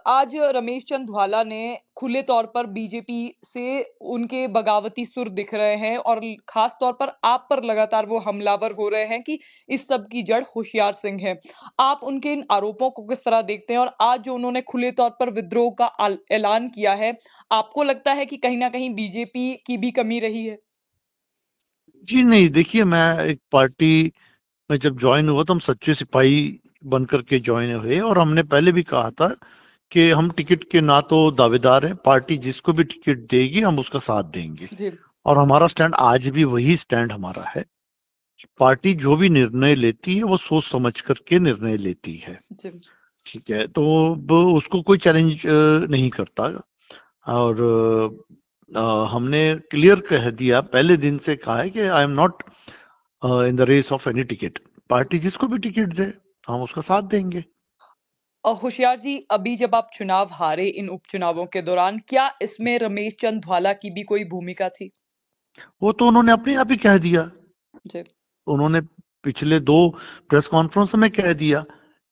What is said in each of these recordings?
आज रमेश चंद ढवाला ने खुले तौर पर बीजेपी से उनके बगावती सुर दिख रहे हैं और खास तौर पर आप पर लगातार वो हमलावर हो रहे हैं कि इस सब की जड़ होशियार सिंह है। आप उनके इन आरोपों को किस तरह देखते हैं और आज जो उन्होंने खुले तौर पर विद्रोह का ऐलान किया है, आपको लगता है कि कहीं ना कहीं बीजेपी की भी कमी रही है? जी नहीं, देखिए मैं एक पार्टी में जब ज्वाइन हुआ तो हम सच्चे सिपाही बन करके ज्वाइन हुए और हमने पहले भी कहा था कि हम टिकट के ना तो दावेदार हैं, पार्टी जिसको भी टिकट देगी हम उसका साथ देंगे। जी। और हमारा स्टैंड आज भी वही स्टैंड हमारा है। पार्टी जो भी निर्णय लेती है वो सोच समझ करके निर्णय लेती है। जी। ठीक है, तो वो उसको कोई चैलेंज नहीं करता। और हमने क्लियर कह दिया, पहले दिन से कहा है कि I am not in the race of any ticket. Party जिसको भी टिकट दे हम उसका साथ देंगे। होशियार जी, अभी जब आप चुनाव हारे इन उपचुनावों के दौरान, क्या इसमें रमेश चंद ढवाला की भी कोई भूमिका थी? वो तो उन्होंने अपने आप ही कह दिया। जी। उन्होंने पिछले 2 प्रेस कॉन्फ्रेंस में कह दिया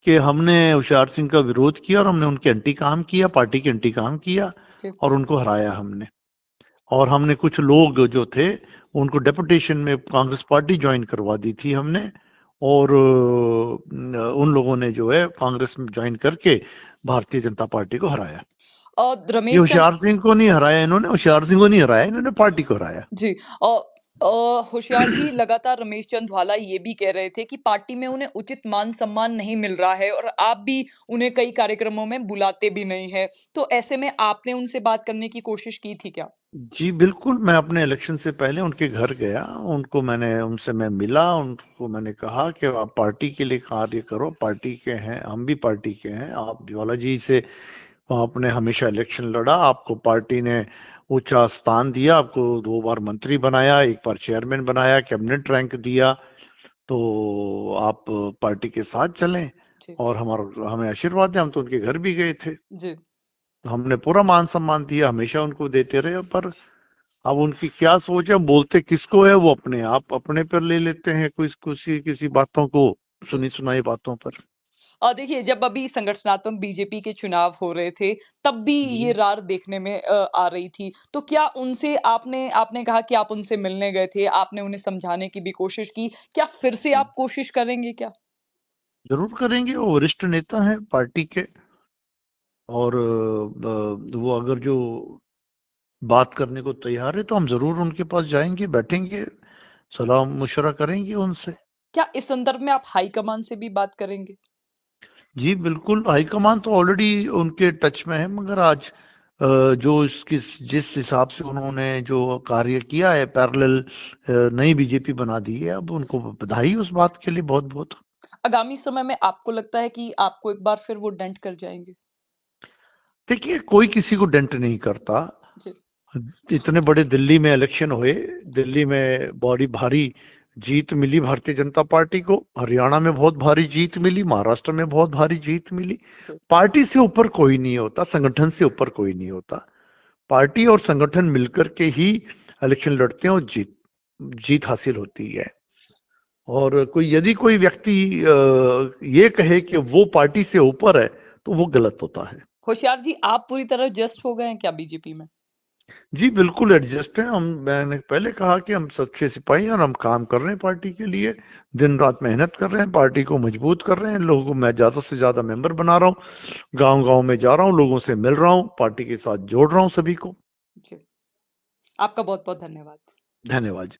कि हमने होशियार सिंह का विरोध किया और हमने उनके एंटी काम किया, पार्टी के एंटी काम किया जी। और उनको हराया हमने। और हमने कुछ लोग जो थे उनको डेपुटेशन में कांग्रेस पार्टी ज्वाइन करवा दी थी हमने। और उन लोगों ने जो है कांग्रेस में ज्वाइन करके भारतीय जनता पार्टी को हराया। ये रमेश चंद। होशियार सिंह को नहीं हराया, इन्होंने होशियार सिंह को नहीं हराया, इन्होंने पार्टी को हराया। जी। होशियार जी, लगातार रमेश चंद ढवाला ये भी कह रहे थे कि पार्टी में उन्हें उचित मान सम्मान नहीं मिल रहा है और आप भी उन्हें कई कार्यक्रमों में बुलाते भी नहीं है। तो ऐसे में आपने उनसे बात करने की कोशिश की थी क्या? जी बिल्कुल, मैं अपने इलेक्शन से पहले उनके घर गया, उनसे मैं मिला, उनको मैंने कहा कि आप पार्टी के लिए कार्य करो, पार्टी के हैं, हम भी पार्टी के हैं। आप ज्वाला जी से आपने हमेशा इलेक्शन लड़ा, आपको पार्टी ने ऊंचा स्थान दिया, आपको 2 बार मंत्री बनाया, 1 बार चेयरमैन बनाया, कैबिनेट रैंक दिया। तो आप पार्टी के साथ चलें जी। और हमारा हमें आशीर्वाद दें। हम तो उनके घर भी गए थे, जी। तो हमने पूरा मान सम्मान दिया, हमेशा उनको देते रहे। पर अब उनकी क्या सोच है, बोलते किसको है, वो अपने आप अपने पर ले लेते हैं, कुछ किसी किसी बातों को, जी। सुनी सुनाई बातों पर। देखिए, जब अभी संगठनात्मक बीजेपी के चुनाव हो रहे थे, तब भी ये जी रार देखने में आ रही थी। तो क्या उनसे आपने आपने कहा कि आप उनसे मिलने गए थे, आपने उन्हें समझाने की भी कोशिश की। क्या फिर से जी आप कोशिश करेंगे क्या? जरूर करेंगे, वो वरिष्ठ नेता हैं पार्टी के। और वो अगर जो बात करने को तैयार है तो हम जरूर उनके पास जाएंगे, बैठेंगे, सलाह मशवरा करेंगे उनसे। क्या इस संदर्भ में आप हाईकमान से भी बात करेंगे? जी बिल्कुल, हाईकमान तो ऑलरेडी उनके टच में है, मगर आज जो इसकी जिस हिसाब से उन्होंने जो कार्य किया है पैरेलल, नई बीजेपी बना दी है, अब उनको बधाई उस बात के लिए बहुत बहुत। आगामी समय में आपको लगता है कि आपको एक बार फिर वो डेंट कर जाएँगे? देखिए, कोई किसी को डेंट नहीं करता। जी। इतने बड़े दिल्ली में इलेक्शन हुए, दिल्ली में बड़ी भारी जीत मिली भारतीय जनता पार्टी को, हरियाणा में बहुत भारी जीत मिली, महाराष्ट्र में बहुत भारी जीत मिली। जी। पार्टी से ऊपर कोई नहीं होता, संगठन से ऊपर कोई नहीं होता। पार्टी और संगठन मिलकर के ही इलेक्शन लड़ते हैं और जीत जीत हासिल होती है। और यदि कोई व्यक्ति ये कहे कि वो पार्टी से ऊपर है तो वो गलत होता है। होशियार जी, आप पूरी तरह एडजस्ट हो गए हैं क्या बीजेपी में? जी बिल्कुल एडजस्ट है हम। मैंने पहले कहा कि हम सच्चे सिपाही हैं और हम काम कर रहे हैं पार्टी के लिए, दिन रात मेहनत कर रहे हैं, पार्टी को मजबूत कर रहे हैं। लोगों को मैं ज्यादा से ज्यादा मेंबर बना रहा हूँ, गांव गांव में जा रहा हूँ, लोगों से मिल रहा हूँ, पार्टी के साथ जोड़ रहा हूँ सभी को। जी। आपका बहुत-बहुत धन्यवाद। धन्यवाद।